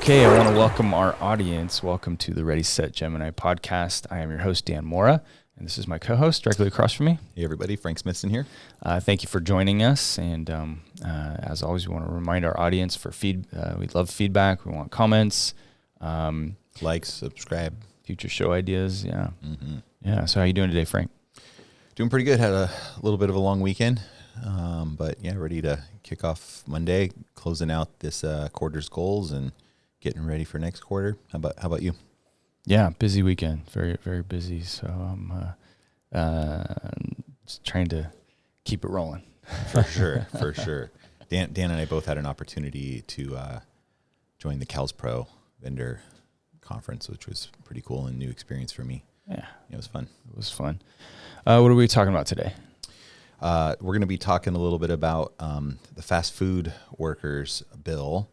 Okay, I want to welcome our audience. Welcome to the Ready, Set, Gemini podcast. I am your host, Dan Mora, and this is my co-host directly across from me. Hey, everybody. Frank Smithson here. Thank you for joining us. And as always, we want to remind our audience for we love feedback. We want comments. Like, subscribe. Future show ideas. Yeah. Mm-hmm. Yeah. So how you doing today, Frank? Doing pretty good. Had a little bit of a long weekend. But yeah, ready to kick off Monday, closing out this quarter's goals and getting ready for next quarter. How about you? Yeah, busy weekend. Very, very busy. So I'm just trying to keep it rolling. For sure. Dan and I both had an opportunity to join the Cows Pro vendor conference, which was pretty cool and new experience for me. Yeah. It was fun. What are we talking about today? We're going to be talking a little bit about the fast food workers bill,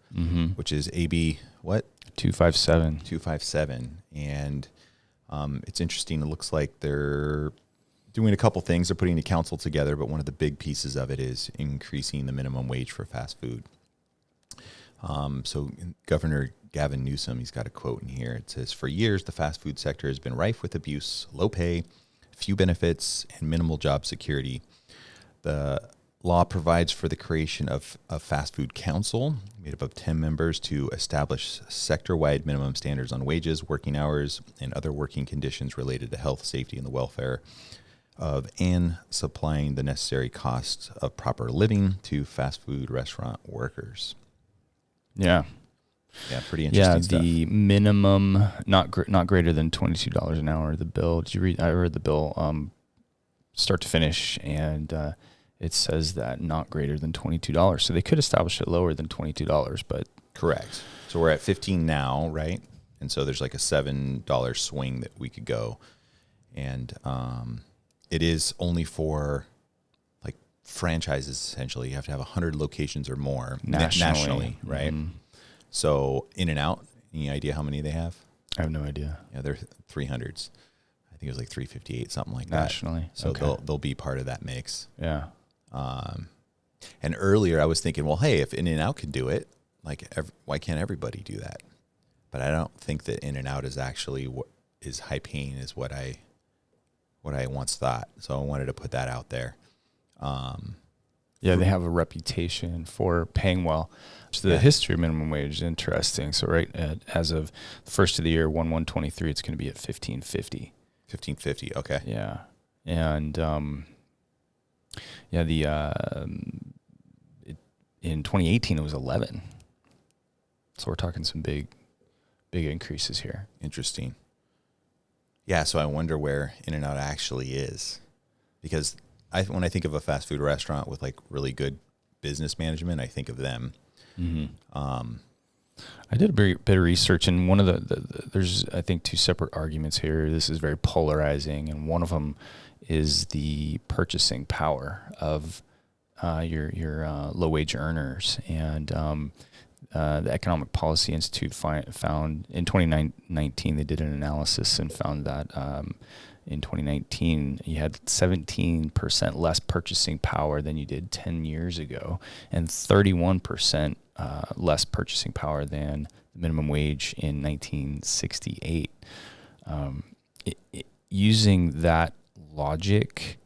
which is AB, what? 257. 257. And it's interesting. It looks like they're doing a couple things. They're putting the council together, but one of the big pieces of it is increasing the minimum wage for fast food. So Governor Gavin Newsom, he's got a quote in here. It says, "For years, the fast food sector has been rife with abuse, low pay, few benefits, and minimal job security. The law provides for the creation of a fast food council made up of 10 members to establish sector-wide minimum standards on wages, working hours, and other working conditions related to health, safety, and the welfare of and supplying the necessary costs of proper living to fast food restaurant workers." Yeah. Yeah, pretty interesting stuff. The minimum, not greater than $22 an hour. The bill, did you read? I read the bill start to finish, and it says that not greater than $22. So they could establish it lower than $22, but correct. So we're at 15 now, right? And so there's like a $7 swing that we could go, and it is only for like franchises. Essentially, you have to have 100 locathink or more nationally, right? Mm-hmm. So In-N-Out, any idea how many they have? I have no idea. Yeah, they're 300s. I think it was like 358, something like nationally. That. So okay. they'll be part of that mix. Yeah. And earlier I was thinking, well, hey, if In-N-Out can do it, like why can't everybody do that? But I don't think that In-N-Out is actually what is high paying is what I once thought. So I wanted to put that out there. Yeah, they have a reputation for paying well. So the history of minimum wage is interesting. So as of the first of the year, 1/1/23, it's going to be at $15.50. $15.50. Okay. Yeah, and in 2018 it was 11. So we're talking some big increases here. Interesting. Yeah, so I wonder where In-N-Out actually is, because when I think of a fast food restaurant with like really good business management, I think of them. Mm-hmm. I did a bit of research, and one of there's I think two separate arguments here. This is very polarizing, and one of them is the purchasing power of your low wage earners. And the Economic Policy Institute found in 2019 they did an analysis and found that in 2019 you had 17% less purchasing power than you did 10 years ago, and 31% less purchasing power than the minimum wage in 1968. Using that logic,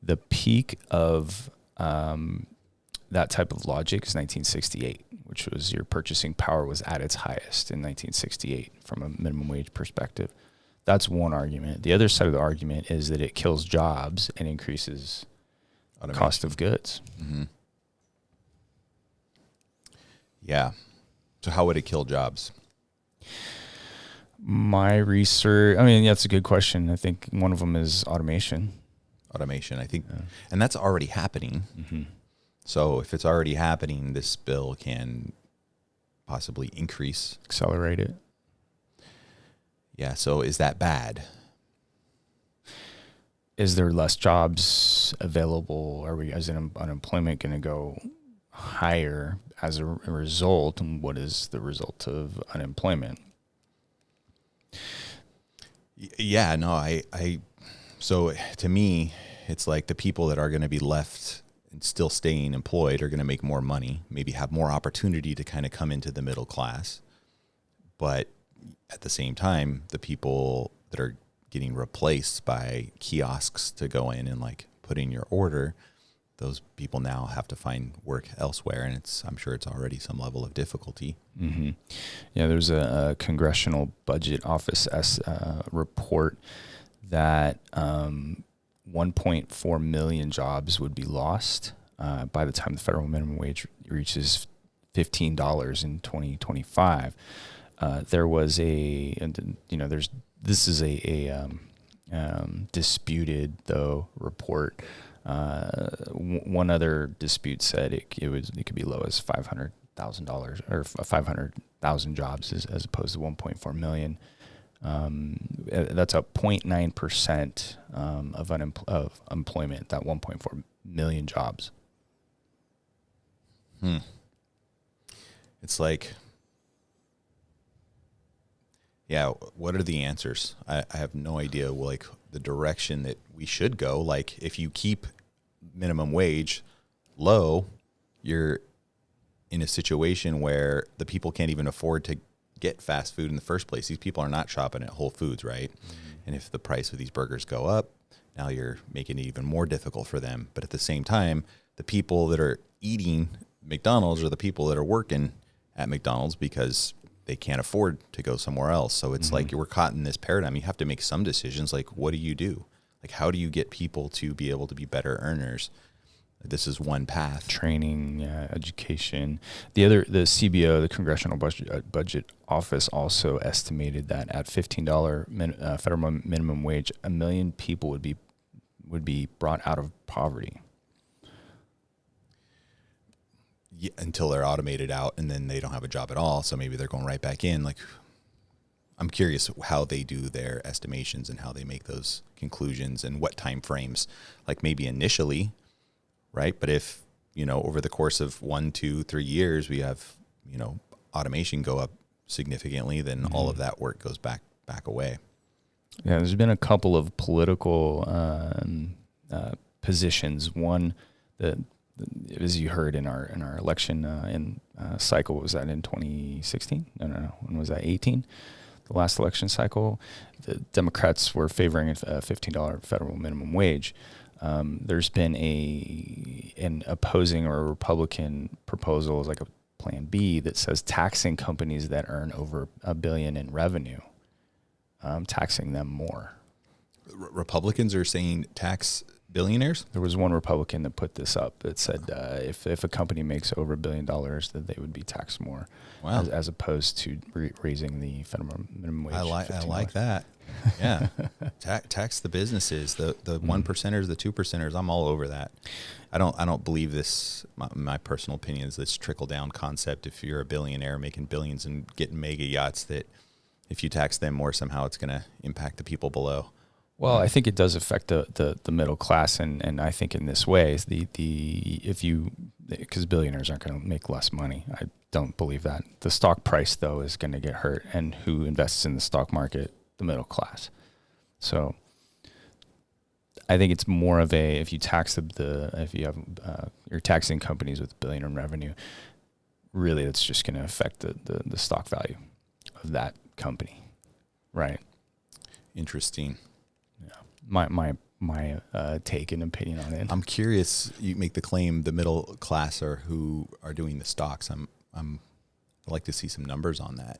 the peak of that type of logic is 1968, which was your purchasing power was at its highest in 1968 from a minimum wage perspective. That's one argument. The other side of the argument is that it kills jobs and increases cost of goods. Mm-hmm. Yeah. So how would it kill jobs? My research, that's a good question. I think one of them is automation. I think, and that's already happening. Mm-hmm. So if it's already happening, this bill can possibly accelerate it. Yeah. So is that bad? Is there less jobs available? Is unemployment going to go higher as a result? And what is the result of unemployment? Yeah, no, so to me, it's like the people that are going to be left and still staying employed are going to make more money, maybe have more opportunity to kind of come into the middle class. But at the same time, the people that are getting replaced by kiosks to go in and like put in your order, those people now have to find work elsewhere, and I'm sure it's already some level of difficulty. Mm-hmm. Yeah, there's a Congressional Budget Office report that 1.4 million jobs would be lost by the time the federal minimum wage reaches $15 in 2025. There was this is a disputed though report. One other dispute said it could be low as $500,000 or 500,000 jobs as opposed to 1.4 million. That's a 0.9% of employment. That 1.4 million jobs. It's like, yeah, what are the answers? I have no idea, like, the direction that we should go. Like, if you keep minimum wage low, you're in a situation where the people can't even afford to get fast food in the first place. These people are not shopping at Whole Foods, right? Mm-hmm. And if the price of these burgers go up, now you're making it even more difficult for them. But at the same time, the people that are eating McDonald's are the people that are working at McDonald's because they can't afford to go somewhere else. So it's like we're caught in this paradigm. You have to make some decisions. Like, what do you do? Like, how do you get people to be able to be better earners? This is one path. Training, education. The CBO, the Congressional Budget Office, also estimated that at $15 federal minimum wage, 1 million people would be brought out of poverty. Yeah, until they're automated out and then they don't have a job at all. So maybe they're going right back in. Like, I'm curious how they do their estimations and how they make those conclusions and what time frames. Like, maybe initially, right? But if, over the course of 1, 2, 3 years, we have, automation go up significantly, then all of that work goes back away. Yeah, there's been a couple of political positions. One, as you heard in our election cycle, was that in 2016? No. When was that? 18? The last election cycle, the Democrats were favoring a $15 federal minimum wage. There's been an opposing or a Republican proposal, like a Plan B, that says taxing companies that earn over $1 billion in revenue, taxing them more. Republicans are saying tax billionaires? There was one Republican that put this up that said if a company makes over $1 billion, that they would be taxed more. Wow. As opposed to raising the federal minimum wage. I like that. Yeah. Tax the businesses, the 1%ers, the 2%ers. I'm all over that. I don't believe this. My personal opinion is this trickle down concept. If you're a billionaire making billions and getting mega yachts, that if you tax them more, somehow it's going to impact the people below. Well, I think it does affect the middle class, and I think in this way, because billionaires aren't going to make less money. I don't believe that. The stock price, though, is going to get hurt, and who invests in the stock market? The middle class. So I think it's more of if you tax if you have you're taxing companies with $1 billion in revenue, really that's just going to affect the stock value of that company, right? Interesting. Yeah, my take and opinion on it. I'm curious. You make the claim the middle class are who are doing the stocks. I'd like to see some numbers on that.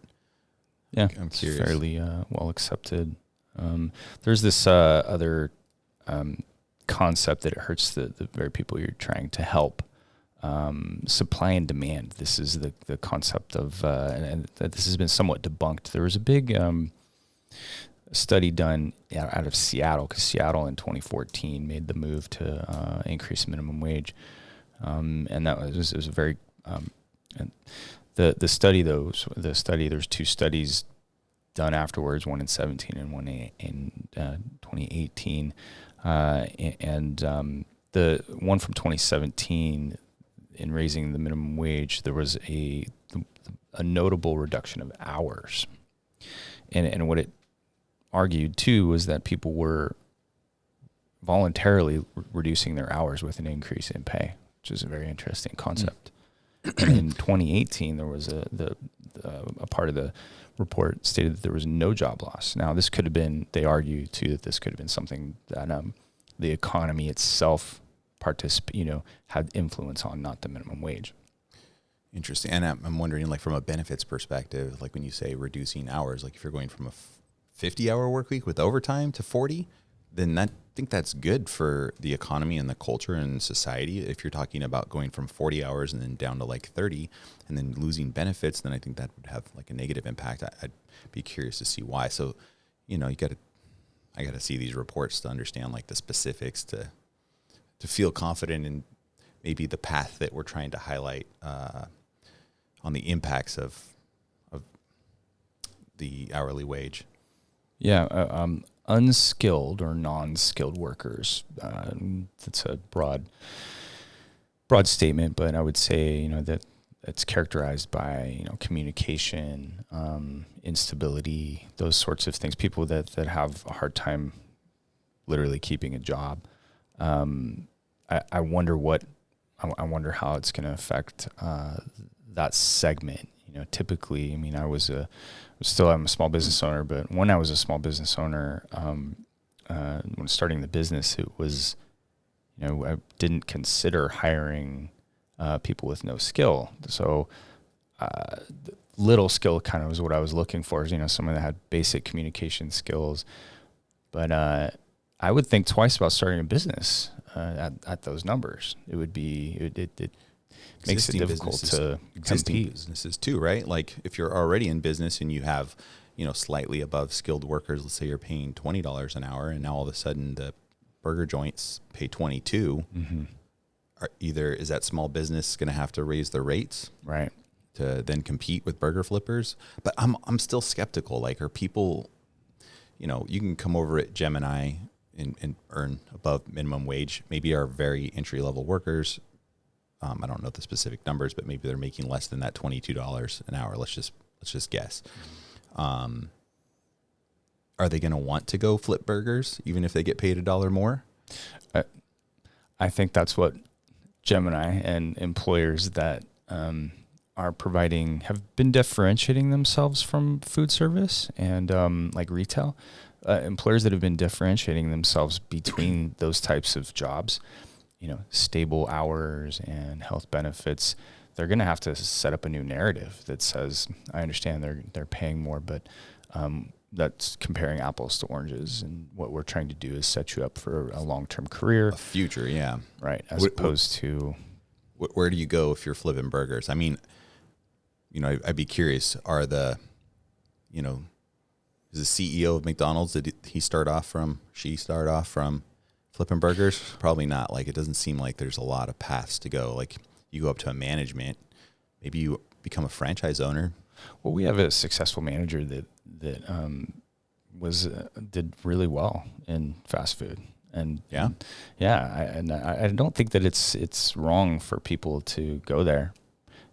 Yeah, I'm it's curious. fairly well accepted. There's this other concept that it hurts the very people you're trying to help. Supply and demand. This is the concept of, and this has been somewhat debunked. There was a big study done out of Seattle, because Seattle in 2014 made the move to increase minimum wage, and that was a very The study, there's two studies done afterwards, one in 2017 and one in 2018. The one from 2017, in raising the minimum wage, there was a notable reduction of hours. And what it argued, too, was that people were voluntarily reducing their hours with an increase in pay, which is a very interesting concept. And in 2018, there was the a part of the report stated that there was no job loss. Now, this could have been, they argue too, that this could have been something that the economy itself had influence on, not the minimum wage. Interesting. And I'm wondering, like, from a benefits perspective, like when you say reducing hours, like if you're going from a 50-hour work week with overtime to 40, then I think that's good for the economy and the culture and society. If you're talking about going from 40 hours and then down to like 30 and then losing benefits, then I think that would have like a negative impact. I'd be curious to see why. So, I got to see these reports to understand like the specifics to feel confident in maybe the path that we're trying to highlight on the impacts of the hourly wage. Yeah, unskilled or non-skilled workers. That's a broad statement, but I would say that it's characterized by communication, instability, those sorts of things. People that have a hard time literally keeping a job. I wonder how it's going to affect that segment. Typically, I'm a small business owner, but when I was a small business owner, when starting the business, it was, I didn't consider hiring people with no skill. So little skill kind of was what I was looking for, someone that had basic communication skills. But I would think twice about starting a business at those numbers. It would be, it makes it difficult to compete. Businesses too, right? Like if you're already in business and you have, slightly above skilled workers, let's say you're paying $20 an hour, and now all of a sudden the burger joints pay $22. Mm-hmm. Is that small business going to have to raise their rates, right, to then compete with burger flippers? But I'm still skeptical. Like, are people, you can come over at Gemini and earn above minimum wage. Maybe our very entry level workers. I don't know the specific numbers, but maybe they're making less than that $22 an hour. Let's just guess. Are they going to want to go flip burgers even if they get paid $1 more? I think that's what Gemini and employers that are providing have been differentiating themselves from food service and like retail. Employers that have been differentiating themselves between those types of jobs, stable hours and health benefits, they're going to have to set up a new narrative that says, I understand they're paying more, but that's comparing apples to oranges. And what we're trying to do is set you up for a long-term career. A future, yeah. Right, as opposed to... Where do you go if you're flipping burgers? I mean, I'd be curious, is the CEO of McDonald's, did she start off from flipping burgers? Probably not. Like, it doesn't seem like there's a lot of paths to go. Like, you go up to a management, maybe you become a franchise owner. Well, we have a successful manager that did really well in fast food, and I don't think that it's wrong for people to go there,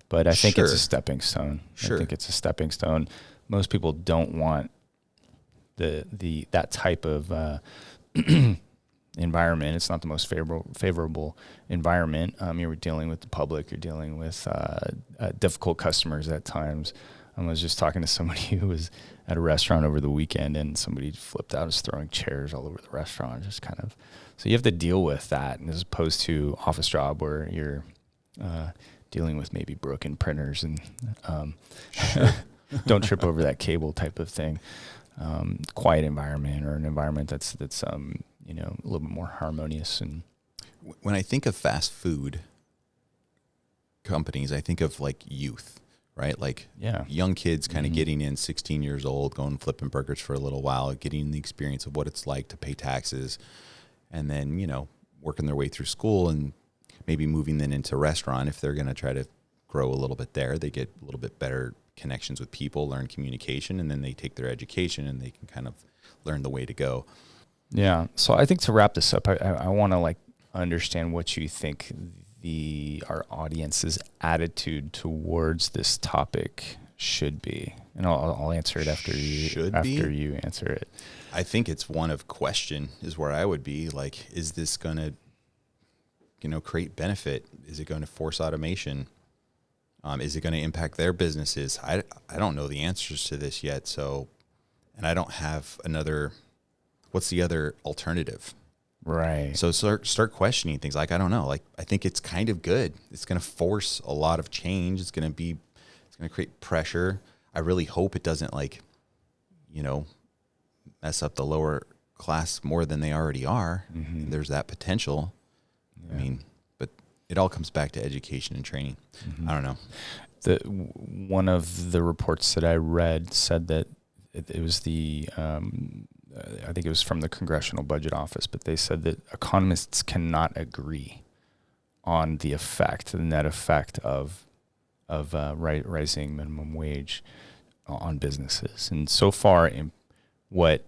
but I think it's a stepping stone. Sure. I think it's a stepping stone. Most people don't want that type of environment. It's not the most favorable environment. You're dealing with the public. You're dealing with difficult customers at times. I was just talking to somebody who was at a restaurant over the weekend, and somebody flipped out, was throwing chairs all over the restaurant. Just kind of, so you have to deal with that, and as opposed to office job where you're dealing with maybe broken printers and don't trip over that cable type of thing. Quiet environment, or an environment that's a little bit more harmonious. And when I think of fast food companies, I think of like youth, right? Like young kids kind of getting in, 16 years old, going flipping burgers for a little while, getting the experience of what it's like to pay taxes, and then, working their way through school and maybe moving then into restaurant. If they're going to try to grow a little bit there, they get a little bit better connections with people, learn communication, and then they take their education and they can kind of learn the way to go. Yeah. So I think to wrap this up, I want to understand what you think our audience's attitude towards this topic should be, and I'll answer it after you answer it. I think it's one of question is where I would be. Like, is this going to, create benefit? Is it going to force automation? Is it going to impact their businesses? I don't know the answers to this yet. So, and I don't have what's the other alternative? Right. So start questioning things. Like, I don't know. Like, I think it's kind of good. It's going to force a lot of change. It's going to create pressure. I really hope it doesn't mess up the lower class more than they already are. Mm-hmm. There's that potential. Yeah. I mean, but it all comes back to education and training. Mm-hmm. I don't know. One of the reports that I read said that it was I think it was from the Congressional Budget Office, but they said that economists cannot agree on the net effect of rising minimum wage on businesses. And so far, what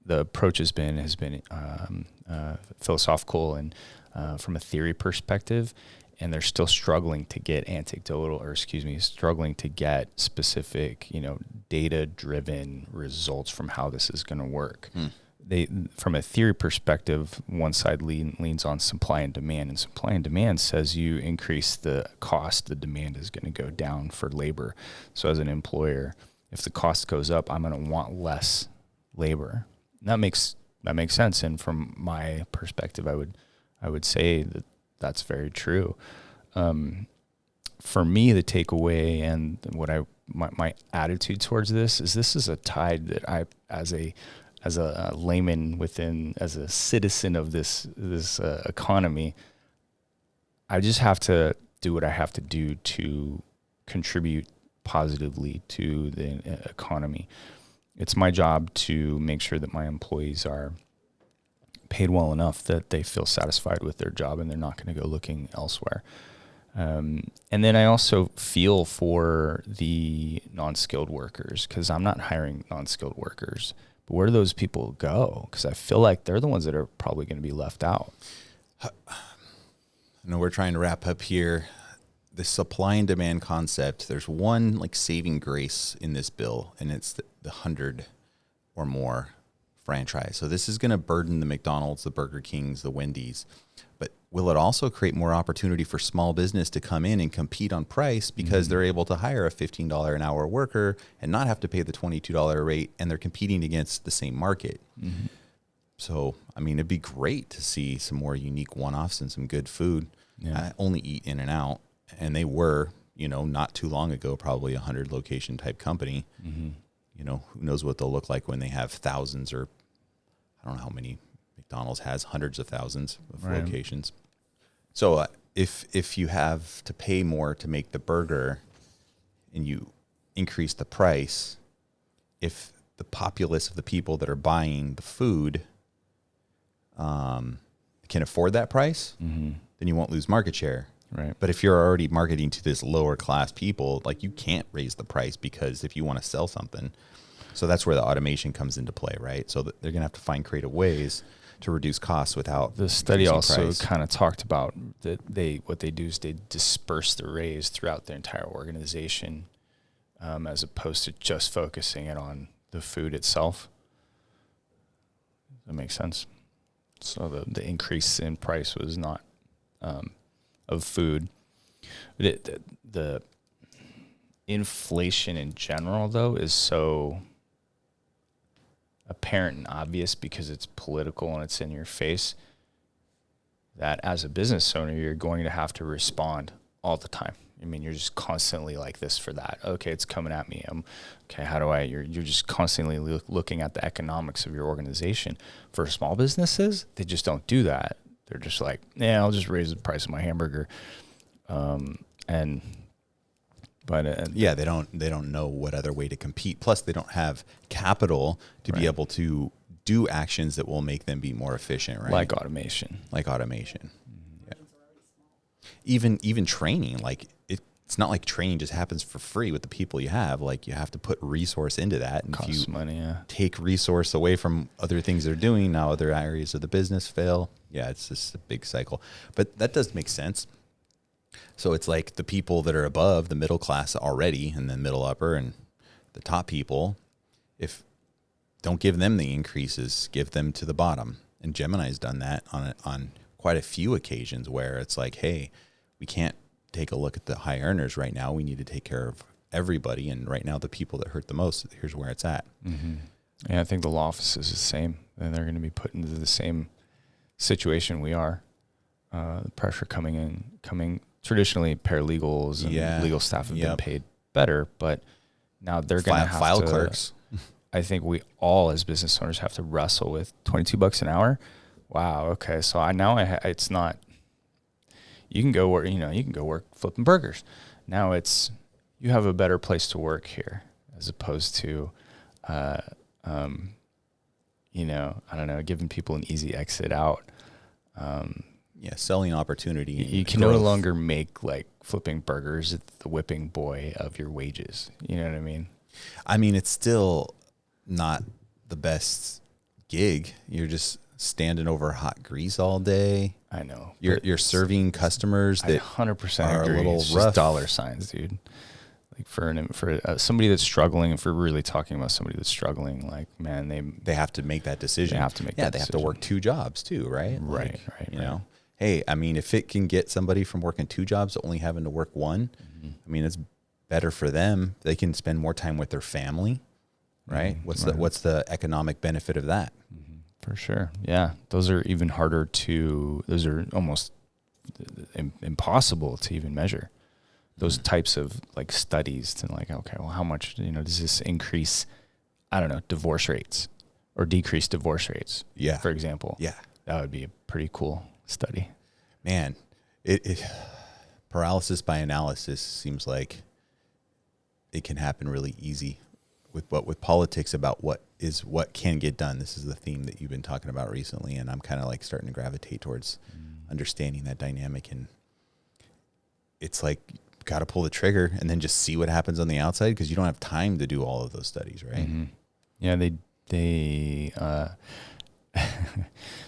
the approach has been philosophical and from a theory perspective, and they're still struggling to get struggling to get specific, data-driven results from how this is going to work. From a theory perspective, one side leans on supply and demand, and supply and demand says you increase the cost, the demand is going to go down for labor. So as an employer, if the cost goes up, I'm going to want less labor. And that makes sense. And from my perspective, I would say that that's very true. For me, the takeaway and what my attitude towards this is a tide that I, as a layman as a citizen of this economy, I just have to do what I have to do to contribute positively to the economy. It's my job to make sure that my employees are paid well enough that they feel satisfied with their job and they're not going to go looking elsewhere. And then I also feel for the non-skilled workers, because I'm not hiring non-skilled workers. But where do those people go? Because I feel like they're the ones that are probably going to be left out. I know we're trying to wrap up here. The supply and demand concept, there's one saving grace in this bill, and it's the 100 or more franchise. So this is going to burden the McDonald's, the Burger Kings, the Wendy's. But will it also create more opportunity for small business to come in and compete on price because they're able to hire a $15 an hour worker and not have to pay the $22 rate, and they're competing against the same market? Mm-hmm. So, I mean, it'd be great to see some more unique one-offs and some good food. Yeah. I only eat In-N-Out, and they were, not too long ago, probably 100 location type company. Mm-hmm. Who knows what they'll look like when they have thousands, or I don't know how many McDonald's has, hundreds of thousands of locations. So if you have to pay more to make the burger and you increase the price, if the populace of the people that are buying the food can afford that price, then you won't lose market share. Right. But if you're already marketing to this lower class people, you can't raise the price, because if you want to sell something, so that's where the automation comes into play, right? So they're going to have to find creative ways to reduce costs without. The study also kind of talked about that what they do is they disperse the raise throughout the entire organization, as opposed to just focusing it on the food itself. That makes sense. So the increase in price was not of food. The inflation in general, though, is so apparent and obvious because it's political and it's in your face, that as a business owner, you're going to have to respond all the time. I mean, you're just constantly like this for that. Okay, it's coming at me. Okay, how do you're just constantly looking at the economics of your organization. For small businesses, they just don't do that. They're just like, yeah, I'll just raise the price of my hamburger. Yeah, they don't know what other way to compete. Plus, they don't have capital to be able to do actions that will make them be more efficient, right? Like automation. Yeah. Even training, it's not like training just happens for free with the people you have. You have to put resource into that. And costs if you money, yeah. take resource away from other things they're doing, now other areas of the business fail. Yeah, it's just a big cycle. But that does make sense. So it's like the people that are above the middle class already, and then middle upper and the top people, if don't give them the increases, give them to the bottom. And Gemini's done that on quite a few occasions where it's like, hey, we can't take a look at the high earners right now. We need to take care of everybody. And right now, the people that hurt the most, here's where it's at. Mm-hmm. Yeah, I think the law office is the same. And they're going to be put into the same situation we are. The pressure coming traditionally, paralegals and legal staff have been paid better, but now they're going to have file to, clerks. I think we all as business owners have to wrestle with $22 an hour. Wow. Okay. So it's not, you can go work flipping burgers. Now it's, you have a better place to work here as opposed to, I don't know, giving people an easy exit out. Selling opportunity. You can no longer make like flipping burgers the whipping boy of your wages. You know what I mean? I mean, it's still not the best gig. You're just standing over hot grease all day. I know. You're serving customers that 100% are agree. a little it's rough. Just dollar signs, dude. Like for somebody that's struggling, if we're really talking about somebody that's struggling, like, man, they have to make that decision. They have to make that decision. Have to work 2 jobs too, right? Right. You know, hey, I mean, if it can get somebody from working 2 jobs to only having to work 1, I mean, it's better for them. They can spend more time with their family, right? What's the economic benefit of that? For sure. Yeah. Those are even harder those are almost impossible to even measure. Those types of like studies to like, okay, well, how much, does this increase, I don't know, divorce rates or decrease divorce rates? Yeah. For example. Yeah. That would be a pretty cool study. Man, it paralysis by analysis seems like it can happen really easy with politics about what can get done. This is the theme that you've been talking about recently, and I'm kind of like starting to gravitate towards understanding that dynamic. And it's like, got to pull the trigger and then just see what happens on the outside, because you don't have time to do all of those studies, right? Mm-hmm. Yeah, they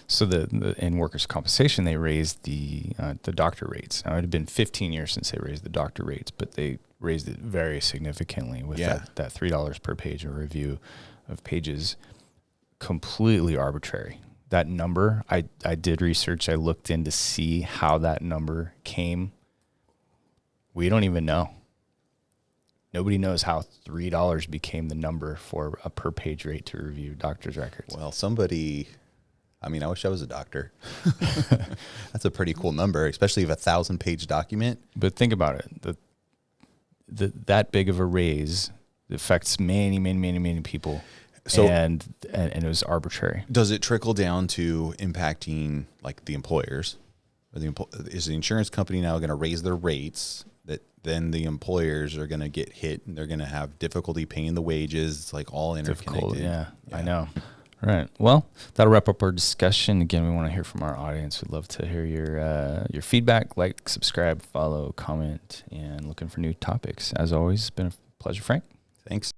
so the in workers' compensation they raised the doctor rates. Now it had been 15 years since they raised the doctor rates, but they raised it very significantly with that $3 per page of review of pages. Completely arbitrary. That number, I did research. I looked in to see how that number came. We don't even know. Nobody knows how $3 became the number for a per page rate to review doctor's records. Well, I wish I was a doctor. That's a pretty cool number, especially if 1,000-page document. But think about it. That big of a raise affects many, many, many, many people. So, and it was arbitrary. Does it trickle down to impacting like the employers? Or is the insurance company now going to raise their rates? That then the employers are going to get hit and they're going to have difficulty paying the wages. It's like all interconnected. Yeah, I know. All right. Well, that'll wrap up our discussion. Again, we want to hear from our audience. We'd love to hear your feedback. Like, subscribe, follow, comment, and looking for new topics. As always, it's been a pleasure, Frank. Thanks.